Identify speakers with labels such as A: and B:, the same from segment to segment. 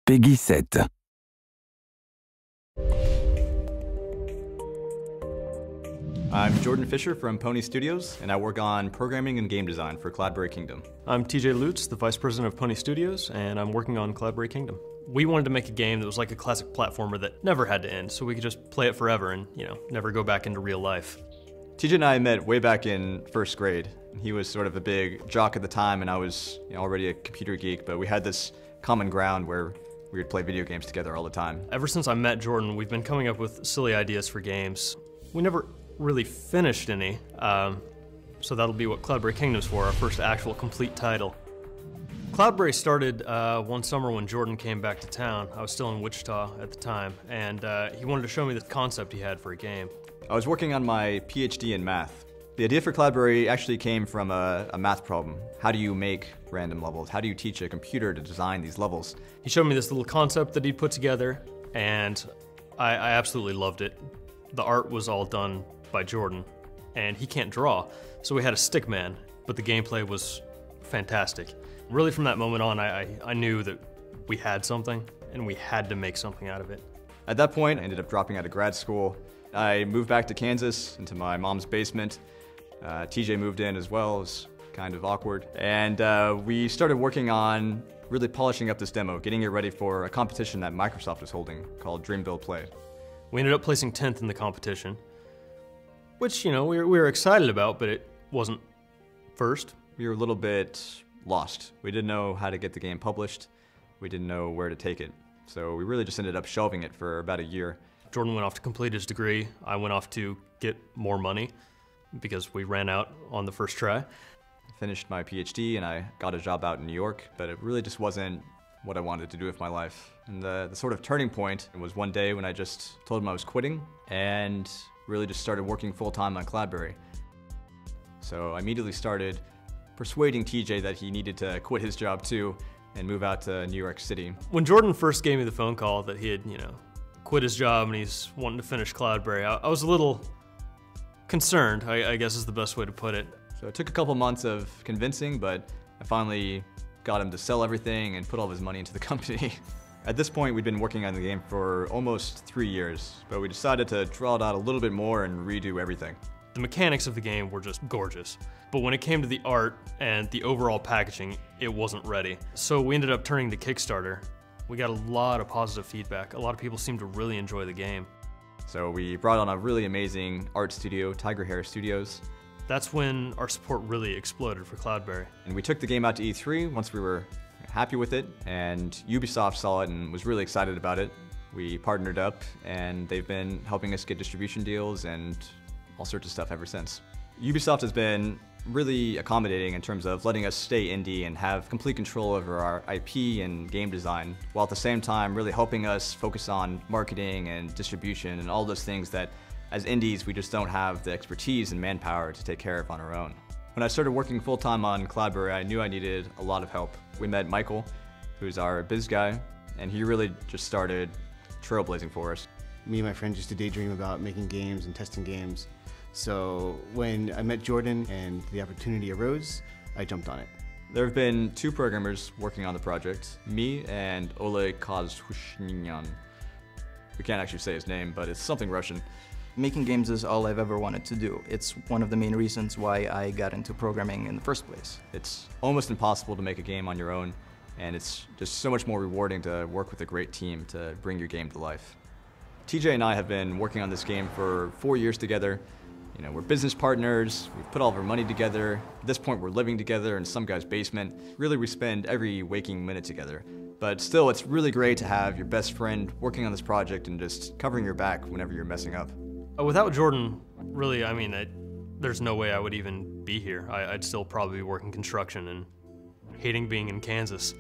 A: Peggy 7.
B: I'm Jordan Fisher from Pwnee Studios, and I work on programming and game design for Cloudberry Kingdom.
C: I'm TJ Lutz, the Vice President of Pwnee Studios, and I'm working on Cloudberry Kingdom. We wanted to make a game that was like a classic platformer that never had to end, so we could just play it forever and, never go back into real life.
B: TJ and I met way back in first grade. He was sort of a big jock at the time, and I was already a computer geek, but we had this common ground where we would play video games together all the time.
C: Ever since I met Jordan, we've been coming up with silly ideas for games. We never really finished any, so that'll be what Cloudberry Kingdom's for, our first actual complete title. Cloudberry started one summer when Jordan came back to town. I was still in Wichita at the time, and he wanted to show me the concept he had for a game.
B: I was working on my PhD in math. The idea for Cloudberry actually came from a math problem. How do you make random levels? How do you teach a computer to design these levels?
C: He showed me this little concept that he'd put together, and I absolutely loved it. The art was all done by Jordan, and he can't draw, so we had a stick man, but the gameplay was fantastic. Really from that moment on, I knew that we had something, and we had to make something out of it.
B: At that point, I ended up dropping out of grad school. I moved back to Kansas, into my mom's basement. TJ moved in as well. It was kind of awkward. And we started working on really polishing up this demo, getting it ready for a competition that Microsoft was holding called Dream Build Play.
C: We ended up placing 10th in the competition, which, we were excited about, but it wasn't first.
B: We were a little bit lost. We didn't know how to get the game published. We didn't know where to take it. So we really just ended up shelving it for about a year.
C: Jordan went off to complete his degree. I went off to get more money because we ran out on the first try.
B: I finished my PhD and I got a job out in New York, but it really just wasn't what I wanted to do with my life. And the sort of turning point was one day when I just told him I was quitting and really just started working full-time on Cloudberry. So I immediately started persuading TJ that he needed to quit his job too and move out to New York City.
C: When Jordan first gave me the phone call that he had, quit his job and he's wanting to finish Cloudberry, I was a little concerned, I guess is the best way to put it.
B: So it took a couple months of convincing, but I finally got him to sell everything and put all of his money into the company. At this point, we'd been working on the game for almost 3 years, but we decided to draw it out a little bit more and redo everything.
C: The mechanics of the game were just gorgeous, but when it came to the art and the overall packaging, it wasn't ready. So we ended up turning to Kickstarter. We got a lot of positive feedback. A lot of people seemed to really enjoy the game.
B: So we brought on a really amazing art studio, Tiger Hair Studios.
C: That's when our support really exploded for Cloudberry.
B: And we took the game out to E3 once we were happy with it, and Ubisoft saw it and was really excited about it. We partnered up, and they've been helping us get distribution deals and all sorts of stuff ever since. Ubisoft has been really accommodating in terms of letting us stay indie and have complete control over our IP and game design, while at the same time really helping us focus on marketing and distribution and all those things that as indies we just don't have the expertise and manpower to take care of on our own. When I started working full-time on Cloudberry, I knew I needed a lot of help. We met Michael, who's our biz guy, and he really just started trailblazing for us.
D: Me and my friends used to daydream about making games and testing games. So when I met Jordan and the opportunity arose, I jumped on it.
B: There have been 2 programmers working on the project, me and Ole Kozhushnyan. We can't actually say his name, but it's something Russian.
E: Making games is all I've ever wanted to do. It's one of the main reasons why I got into programming in the first place.
B: It's almost impossible to make a game on your own, and it's just so much more rewarding to work with a great team to bring your game to life. TJ and I have been working on this game for 4 years together. We're business partners, we've put all of our money together. At this point, we're living together in some guy's basement. Really, we spend every waking minute together. But still, it's really great to have your best friend working on this project and just covering your back whenever you're messing up.
C: Without Jordan, really, there's no way I would even be here. I'd still probably be working construction and hating being in Kansas.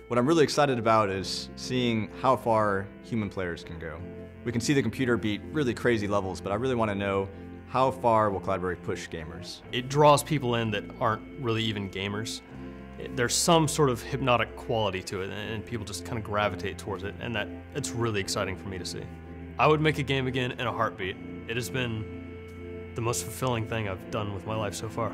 B: What I'm really excited about is seeing how far human players can go. We can see the computer beat really crazy levels, but I really want to know how far will Cloudberry push gamers?
C: It draws people in that aren't really even gamers. There's some sort of hypnotic quality to it, and people just kind of gravitate towards it, and it's really exciting for me to see. I would make a game again in a heartbeat. It has been the most fulfilling thing I've done with my life so far.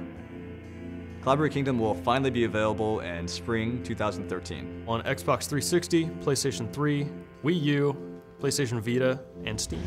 B: Cloudberry Kingdom will finally be available in spring 2013.
C: On Xbox 360, PlayStation 3, Wii U, PlayStation Vita, and Steam.